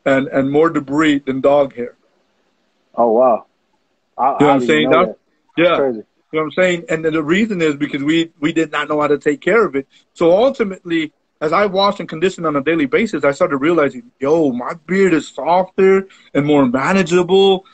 and more debris than dog hair. Oh, wow. You know what I'm saying? Yeah. Crazy. You know what I'm saying? And the reason is because we did not know how to take care of it. So ultimately, as I wash and condition on a daily basis, I started realizing, my beard is softer and more manageable.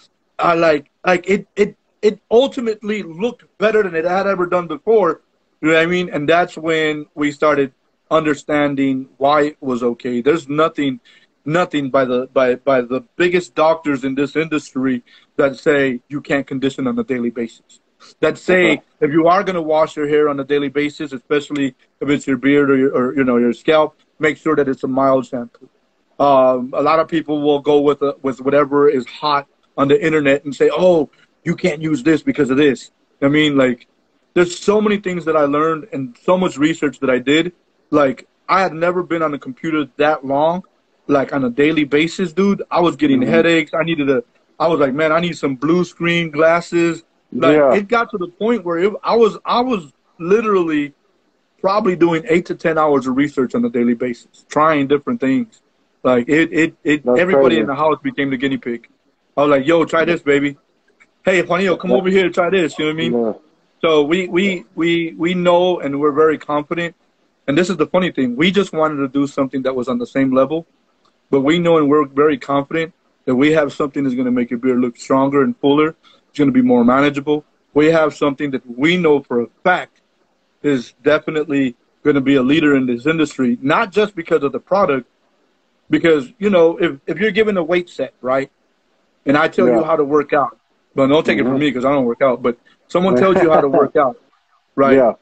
It ultimately looked better than it had ever done before. You know what I mean? And that's when we started understanding why it was okay. There's nothing by the biggest doctors in this industry that say you can't condition on a daily basis. That say if you are going to wash your hair on a daily basis, especially if it's your beard or your scalp, make sure that it's a mild shampoo. A lot of people will go with whatever is hot on the internet and say, oh, you can't use this because of this. I mean, like, there's so many things that I learned and so much research that I did. Like, I had never been on a computer that long, like on a daily basis, dude. I was getting headaches. I was like, man, I need some blue screen glasses. Like, it got to the point where I was literally probably doing 8 to 10 hours of research on a daily basis, trying different things. Like, everybody crazy. in the house became the guinea pig. I was like, yo, try this, baby. Hey, Juanito, come over here and try this. You know what I mean? Yeah. So we know, and we're very confident. And this is the funny thing. We just wanted to do something that was on the same level. But we know and we're very confident that we have something that's going to make your beard look stronger and fuller. It's going to be more manageable. we have something that we know for a fact is definitely going to be a leader in this industry, not just because of the product, because, you know, if you're given a weight set, right, and I tell you Yeah. how to work out, but don't take it from Mm-hmm. me because I don't work out, but someone tells you how to work out, right? Yeah.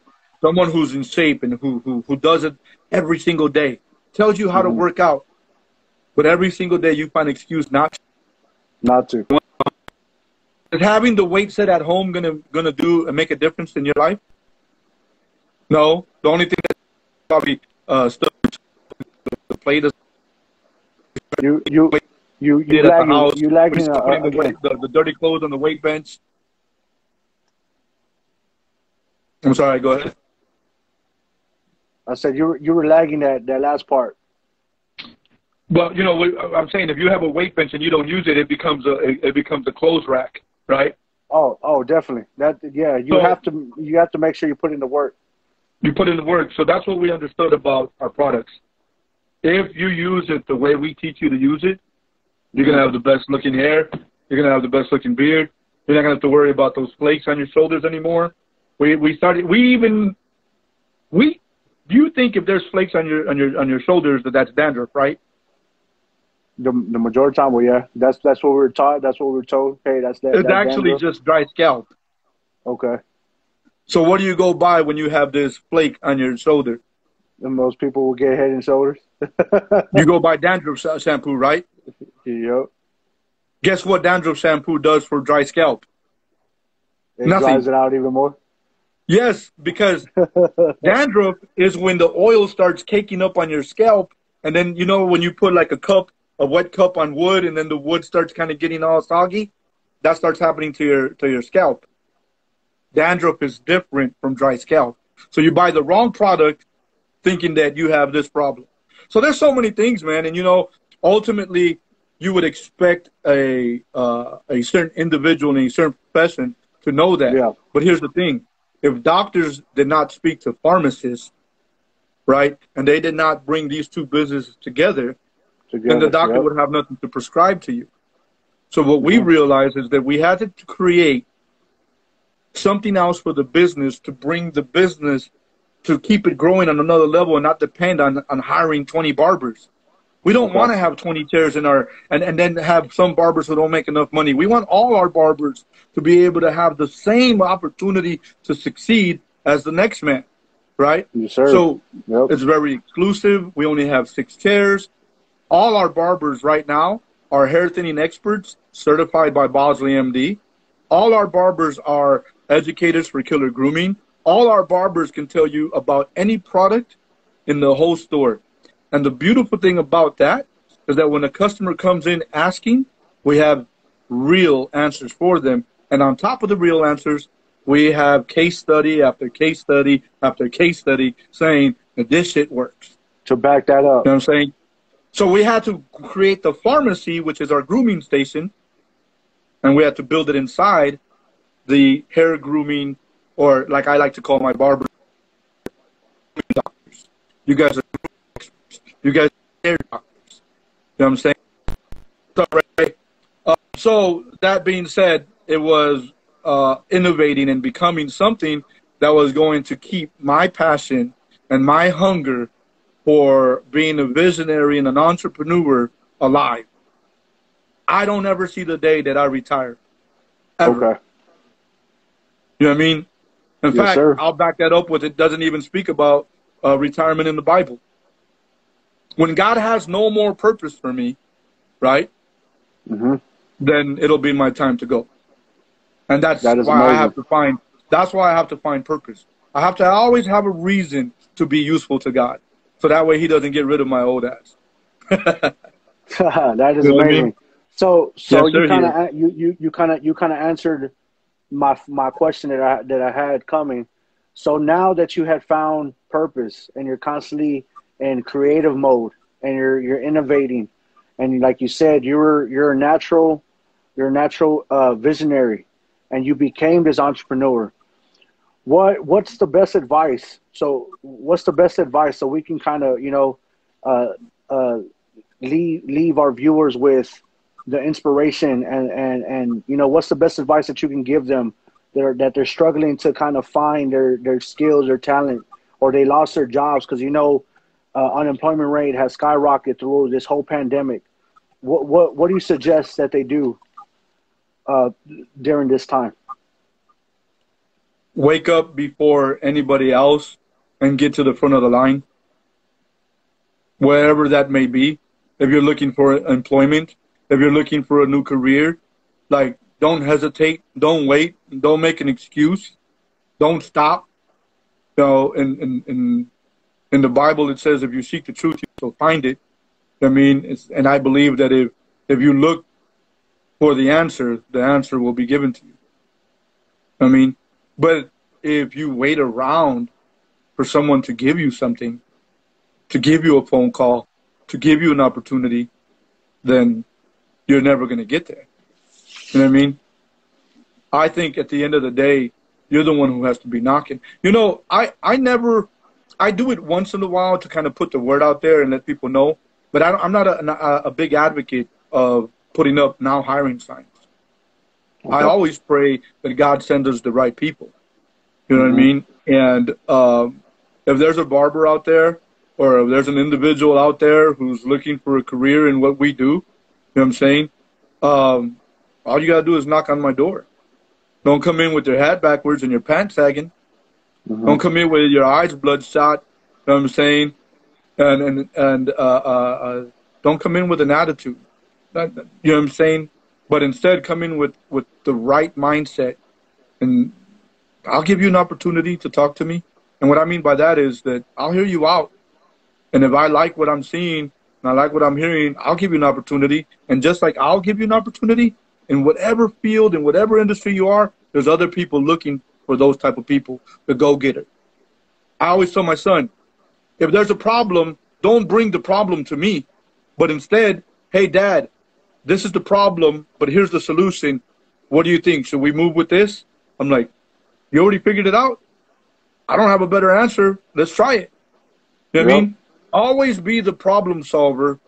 Someone who's in shape and who does it every single day tells you how to Mm-hmm. work out, but every single day you find an excuse not to. Not to. Is having the weight set at home gonna do and make a difference in your life? No. The only thing that probably stuff the plate is You you you at the lagging. house, You lagging putting the again. weight, the dirty clothes on the weight bench. I'm sorry. Go ahead. I said you were lagging that last part. Well, you know, I'm saying if you have a weight bench and you don't use it, it becomes a clothes rack, right? Oh, definitely. That yeah. So You have to make sure you put in the work. you put in the work. So that's what we understood about our products. If you use it the way we teach you to use it, you're gonna have the best looking hair. You're gonna have the best looking beard. You're not gonna have to worry about those flakes on your shoulders anymore. We started. Do you think if there's flakes on your shoulders that's dandruff, right? The majority of the time, well, yeah. That's what we were taught. That's what we were told. Hey, It's that actually dandruff. just dry scalp. Okay. So what do you go by when you have this flake on your shoulder? And most people will get head and shoulders. You go by dandruff shampoo, right? Yep. Guess what dandruff shampoo does for dry scalp? It dries Nothing. it out even more. Yes, because dandruff is when the oil starts caking up on your scalp, and then you know when you put like a wet cup on wood, and then the wood starts kind of getting all soggy. That starts happening to your scalp. Dandruff is different from dry scalp. So you buy the wrong product thinking that you have this problem. So there's so many things, man. And, you know, ultimately you would expect a certain individual in a certain profession to know that. Yeah. But here's the thing. If doctors did not speak to pharmacists, right, and they did not bring these two businesses together, then the Together. doctor Yep. would have nothing to prescribe to you. So what we Mm-hmm. realized is that we had to create something else for the business to bring the business to keep it growing on another level and not depend on hiring 20 barbers. We don't Okay. want to have 20 chairs in our and then have some barbers who don't make enough money. We want all our barbers to be able to have the same opportunity to succeed as the next man, right? Yes, sir. So Yep. it's very exclusive. We only have 6 chairs. All our barbers right now are hair thinning experts certified by Bosley MD. All our barbers are educators for killer grooming. All our barbers can tell you about any product in the whole store. And the beautiful thing about that is that when a customer comes in asking, we have real answers for them. And on top of the real answers, we have case study after case study after case study saying that this shit works. To back that You know up. what I'm saying? So we had to create the pharmacy, which is our grooming station, and we had to build it inside the hair grooming, or like I like to call my barber doctors. You guys are you guys are hair doctors. You know what I'm saying? All right. So that being said, it was innovating and becoming something that was going to keep my passion and my hunger for being a visionary and an entrepreneur alive. I don't ever see the day that I retire, ever. Okay. You know what I mean? In Yes, fact, sir. I'll back that up with it doesn't even speak about retirement in the Bible. When God has no more purpose for me, right, Mm-hmm. then it'll be my time to go. And That is amazing. that's why I have to find purpose. I have to always have a reason to be useful to God. So that way he doesn't get rid of my old ass. That is You know what I mean? amazing. So Yes, you sir, he kind is. of you kind of answered my question that I had coming. So now that you had found purpose and you're constantly in creative mode and you're innovating, and like you said, you're a natural visionary, and you became this entrepreneur. What's the best advice? So what's the best advice so we can kind of uh, uh, leave our viewers with the inspiration and what's the best advice that you can give them that they're struggling to kind of find their skills, their talent, or they lost their jobs because unemployment rate has skyrocketed through this whole pandemic. What do you suggest that they do during this time? Wake up before anybody else and get to the front of the line, wherever that may be. If you're looking for employment, if you're looking for a new career, like, don't hesitate, don't wait, don't make an excuse, don't stop. You know, in the Bible it says, if you seek the truth, you'll find it. I mean, and I believe that if you look for the answer will be given to you. I mean, but if you wait around for someone to give you something, to give you a phone call, to give you an opportunity, then you're never going to get there. You know what I mean? I think at the end of the day, you're the one who has to be knocking. You know, I do it once in a while to kind of put the word out there and let people know, but I'm not a big advocate of putting up now hiring signs. Okay. I always pray that God sends us the right people. You know what I mean? And if there's a barber out there, or if there's an individual out there who's looking for a career in what we do, you know what I'm saying? All you got to do is knock on my door. Don't come in with your hat backwards and your pants sagging. Don't come in with your eyes bloodshot, you know what I'm saying? And don't come in with an attitude. You know what I'm saying? But instead come in with the right mindset, and I'll give you an opportunity to talk to me. And what I mean by that is that I'll hear you out. And if I like what I'm seeing and I like what I'm hearing, I'll give you an opportunity. And just like I'll give you an opportunity, in whatever field, in whatever industry you are, there's other people looking for those type of people, the go-getter. I always tell my son, if there's a problem, don't bring the problem to me, but instead, hey, Dad, this is the problem, but here's the solution. What do you think? Should we move with this? I'm like, you already figured it out? I don't have a better answer. Let's try it. You know what I mean? Always be the problem solver,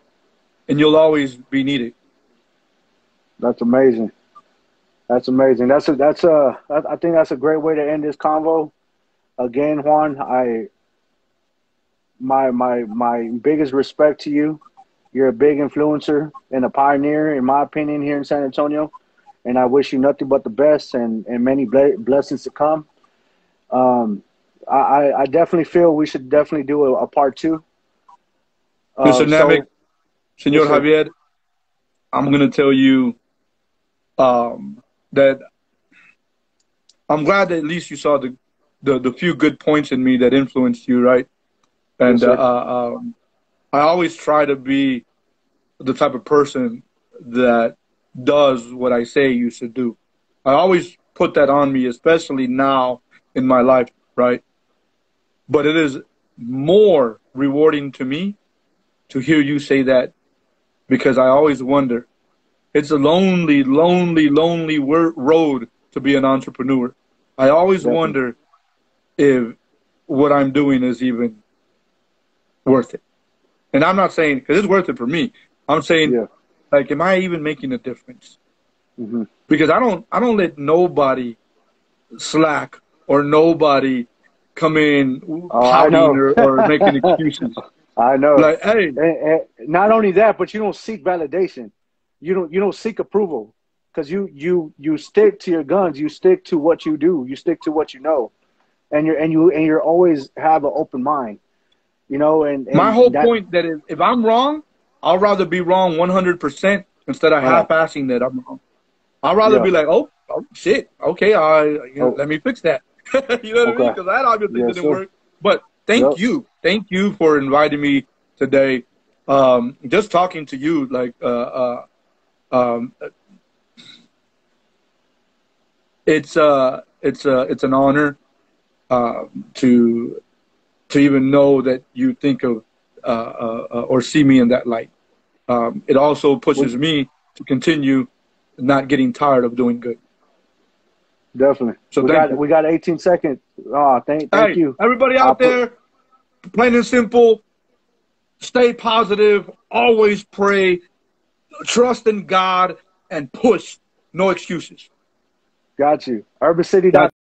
and you'll always be needed. That's amazing. That's amazing. I think that's a great way to end this convo. Again, Juan, my biggest respect to you. You're a big influencer and a pioneer, in my opinion, here in San Antonio. And I wish you nothing but the best and many blessings to come. I definitely feel we should definitely do a part 2. Mr. Namek, Senor Javier, I'm going to tell you that I'm glad that at least you saw the few good points in me that influenced you, right? And I always try to be the type of person that does what I say you should do. I always put that on me, especially now in my life, right? But it is more rewarding to me to hear you say that, because I always wonder, it's a lonely, lonely, lonely road to be an entrepreneur. I always wonder if what I'm doing is even worth it. And I'm not saying, because it's worth it for me. I'm saying, like, am I even making a difference? Because I don't let nobody slack or nobody come in pouting or making excuses. I know. Like, hey, and not only that, but you don't seek validation. You don't seek approval, because you stick to your guns. You stick to what you do. You stick to what you know, and you're always have an open mind. You know, and my whole point that is, if I'm wrong, I'll rather be wrong 100% instead of half-assing that I'm wrong. I'd rather be like, oh shit, okay, let me fix that. You know what I mean? Because that obviously didn't work. But thank you for inviting me today. Just talking to you, like, it's an honor to even know that you think of or see me in that light. It also pushes me to continue not getting tired of doing good. Definitely. So we got 18 seconds. Oh, thank you. Everybody out there, plain and simple, stay positive, always pray, trust in God, and push. No excuses. Got you. UrbanCity.com. That's